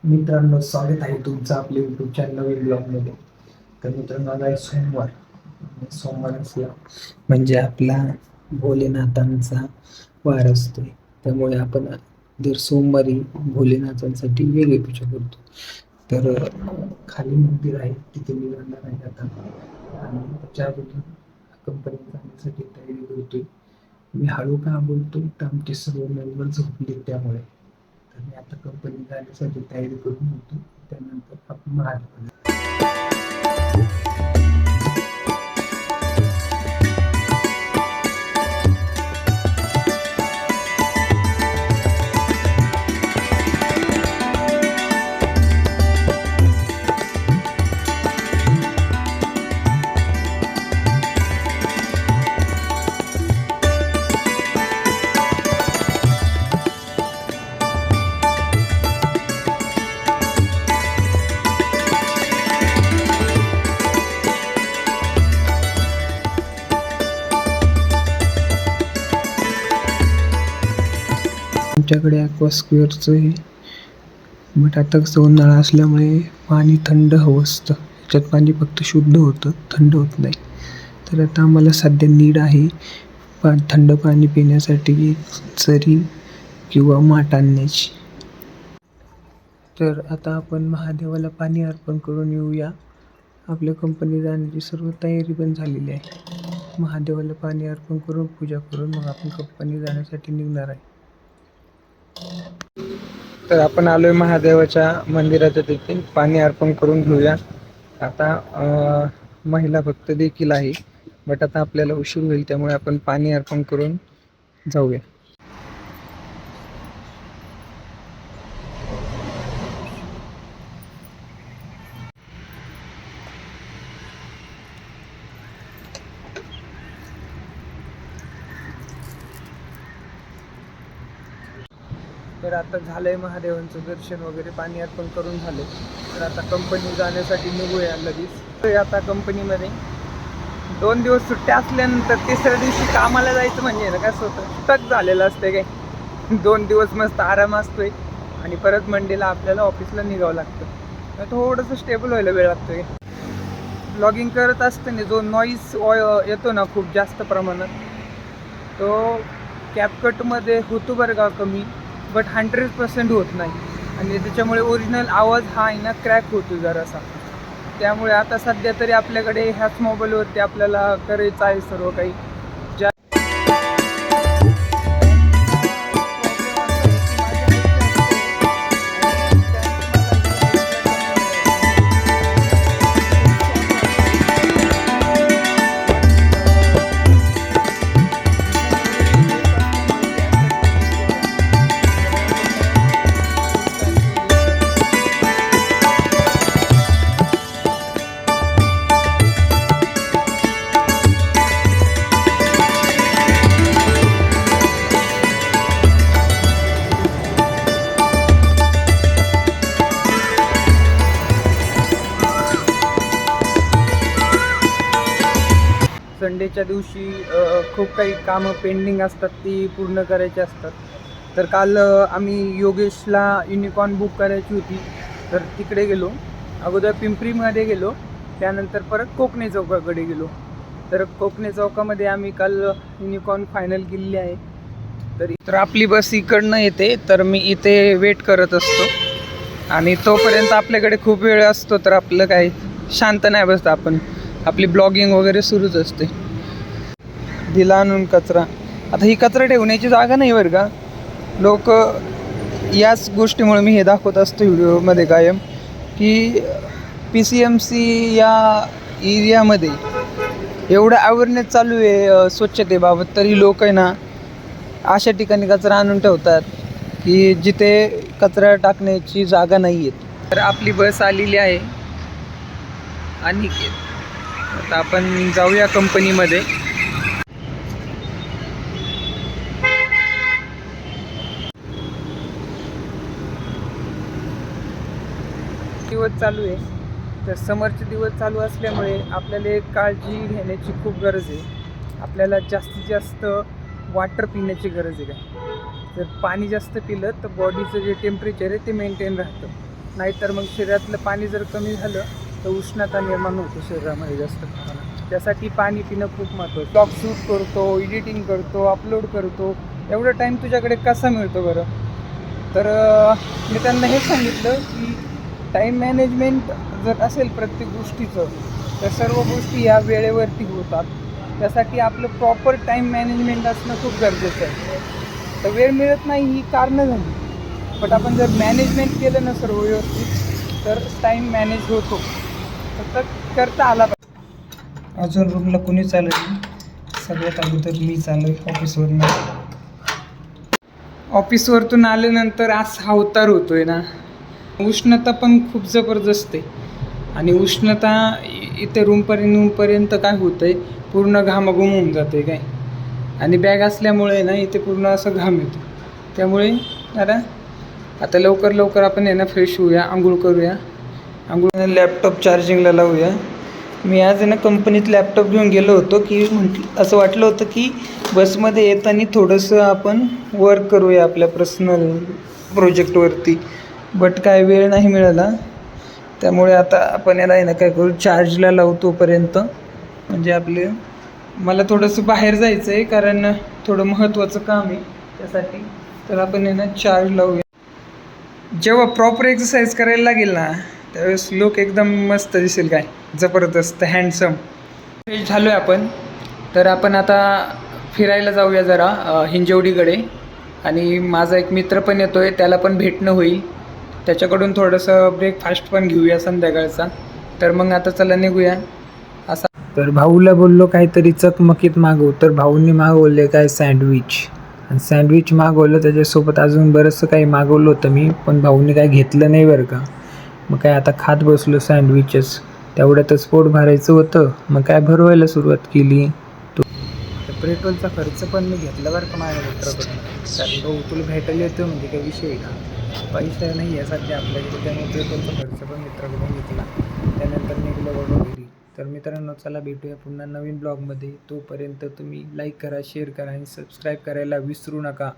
मित्रांनो, स्वागत आहे तुमचं आपल्या युट्यूब चॅनल नवीन ब्लॉगमध्ये. तर मित्रांनो, आज आहे सोमवार. सोमवार असला म्हणजे आपला भोलेनाथांचा वार असतो. त्यामुळे आपण दर सोमवारी भोलेनाथांसाठी वेगळी पूजा करतो. तर खाली मंदिर आहे, तिथे मी जाणार आहे आता. आणि त्याच्या अगोदर कंपनीत जाण्यासाठी तयारी करतोय. मी हळू का बोलतोय तर आमचे सर्व मेंबर झोपले त्यामुळे. तर मी आता कंपनी जाण्यासाठी तयारी करून होतो. त्यानंतर आपण महादेवाला आमच्याकडे ॲक्वास्क्वेअरचं आहे. बट आता कसं उन्हाळा असल्यामुळे पाणी थंड हवं असतं. ह्याच्यात पाणी फक्त शुद्ध होतं, थंड होत नाही. तर आता आम्हाला सध्या नीड आहे थंड पाणी पिण्यासाठी चरी किंवा माठ आणण्याची. तर आता आपण महादेवाला पाणी अर्पण करून येऊया. आपल्या कंपनी जाण्याची सर्व तयारी पण झालेली आहे. महादेवाला पाणी अर्पण करून पूजा करून मग आपण कंपनी जाण्यासाठी निघणार आहे. तर आपण आलोय महादेवाच्या मंदिराच्या तिथे पाणी अर्पण करून घेऊया. आता महिला भक्त देखील आहे, बट आता आपल्याला उशीर होईल त्यामुळे आपण पाणी अर्पण करून जाऊया. तर आता झालंय महादेवांचं दर्शन वगैरे, पाणी अर्पण करून झालं. तर आता कंपनी जाण्यासाठी निघूया लगेच. तर आता कंपनीमध्ये 2 दिवस सुट्ट्या असल्यानंतर तिसऱ्या दिवशी कामाला जायचं म्हणजे ना कसं होतं, स्टक झालेलं असते काय. 2 दिवस मस्त आराम असतोय आणि परत मंडेला आपल्याला ऑफिसला निघावं लागतं. तर थोडंसं स्टेबल व्हायला वेळ लागतोय. ब्लॉगिंग करत असताना जो नॉईज येतो ना खूप जास्त प्रमाणात, तो कॅपकटमध्ये होतो बरं का कमी, बट 100% होत नाही. आणि त्याच्यामुळे ओरिजिनल आवाज हा आहे ना क्रॅक होतो जरासा. त्यामुळे आता सध्या तरी आपल्याकडे ह्याच मोबाईलवरती आपल्याला करायचं आहे सर्व काही. संडेच्या दिवशी खूप काही कामं पेंडिंग असतात, ती पूर्ण करायची असतात. तर काल आम्ही योगेशला युनिकॉर्न बुक करायची होती, तर तिकडे गेलो. अगोदर पिंपरीमध्ये गेलो, त्यानंतर परत कोकणे चौकाकडे गेलो. तर कोकणे चौकामध्ये आम्ही काल युनिकॉर्न फायनल केलेली आहे. तर आपली बस इकडनं येते, तर मी इथे वेट करत असतो. आणि तोपर्यंत आपल्याकडे खूप वेळ असतो, तर आपलं काही शांत नाही बसत, आपण आपली ब्लॉगिंग वगैरे सुरूच असते. दिला आणून कचरा. आता ही कचरा ठेवण्याची जागा नाही बरं का. लोक याच गोष्टीमुळे मी हे दाखवत असतो व्हिडिओमध्ये कायम, की PCMC या एरियामध्ये एवढं अवेअरनेस चालू आहे स्वच्छतेबाबत, तरी लोक आहे ना अशा ठिकाणी कचरा आणून ठेवतात की जिथे कचरा टाकण्याची जागा नाही आहेत. तर आपली बस आलेली आहे आणि आता आपण जाऊया कंपनीमध्ये. दिवस चालू आहे, तर समरचे दिवस चालू असल्यामुळे आपल्याला एक काळजी घेण्याची खूप गरज आहे. आपल्याला जास्तीत जास्त वाटर पिण्याची गरज आहे. जर पाणी जास्त पिलं तर बॉडीचं जे टेम्परेचर आहे ते मेंटेन राहतं. नाहीतर मग शरीरातलं पाणी जर कमी झालं तर उष्णता निर्माण होतो शरीरामध्ये जास्त प्रमाणात. त्यासाठी पाणी पिणं खूप महत्त्वाचं. ब्लॉग शूट करतो, एडिटिंग करतो, अपलोड करतो, एवढा टाईम तुझ्याकडे कसा मिळतो बरं? तर मी त्यांना हे सांगितलं की टाईम मॅनेजमेंट जर असेल प्रत्येक गोष्टीचं तर सर्व गोष्टी या वेळेवरती होतात. त्यासाठी आपलं प्रॉपर टाईम मॅनेजमेंट असणं खूप गरजेचं आहे. तर वेळ मिळत नाही ही कारणं झाली, बट आपण जर मॅनेजमेंट केलं ना सर्व व्यवस्थित तर टाईम मॅनेज होतो. फक्त करता आला पाहिजे. अजून रूमला कोणीच आलं नाही, सगळ्यात अगोदर मीच आलो ऑफिसवरून. ऑफिसवरतून आल्यानंतर असा अवतार होतो आहे ना, उष्णता पण खूप जबरदस्त आहे. आणि उष्णता इथे रूमपर्यंत काय होतं आहे, पूर्ण घामाघूम होऊन जाते काय. आणि बॅग असल्यामुळे ना इथे पूर्ण असं घाम येतो. त्यामुळे आता लवकर आपण आहे ना फ्रेश होऊया, आंघोळ करूया. लॅपटॉप चार्जिंगला लावूया. मी आज आहे ना कंपनीत लॅपटॉप घेऊन गेलो होतो की असं वाटलं होतं की बसमध्ये येताना थोडंसं आपण वर्क करूया आपल्या पर्सनल प्रोजेक्टवरती, बट काय वेळ नाही मिळाला. त्यामुळे आता आपण याला आहे ना काय करू, चार्जला लावू तोपर्यंत. म्हणजे मला थोडंसं बाहेर जायचं आहे, कारण थोडं महत्त्वाचं काम आहे त्यासाठी. तर आपण आहे ना चार्ज लावूया. जेव्हा प्रॉपर एक्सरसाइज करायला लागेल ना त्यावेळेस लोक एकदम मस्त दिसेल, काय जबरदस्त हँडसम. फ्रेश झालो आहे आपण. तर आपण आता फिरायला जाऊया जरा हिंजवडीकडे. आणि माझा एक मित्र पण येतो आहे, त्याला पण भेटणं होईल. त्याच्याकडून थोडंसं ब्रेकफास्ट पण घेऊया संध्याकाळचा. तर मग आता चला निघूया असा. तर भाऊला बोललो काहीतरी चकमकीत मागवू, तर भाऊंनी मागवले काय सँडविच. आणि सँडविच मागवलं, त्याच्यासोबत अजून बरंचसं काही मागवलं होतं मी, पण भाऊंनी काय घेतलं नाही बरं का. मग काय आता खात बसलो सँडविचच. तेवढ्यातच पोट भरायचं होतं, मग काय भरवायला सुरुवात केली. पेट्रोलचा खर्च पण मी घेतला बरं का माझ्या मित्राकडून. कारण भाऊ तुला भेटायला येतो म्हणजे काही विषय का, पैसा नाही आहे सध्या आपल्याकडे, त्यामुळे पेट्रोलचा खर्च पण मित्राकडून घेतला. त्यानंतर निघलो बाबा घरी. तर मित्रांनो चला भेटूया पुन्हा नवीन ब्लॉगमध्ये. तोपर्यंत तुम्ही लाईक करा, शेअर करा आणि सबस्क्राईब करायला विसरू नका.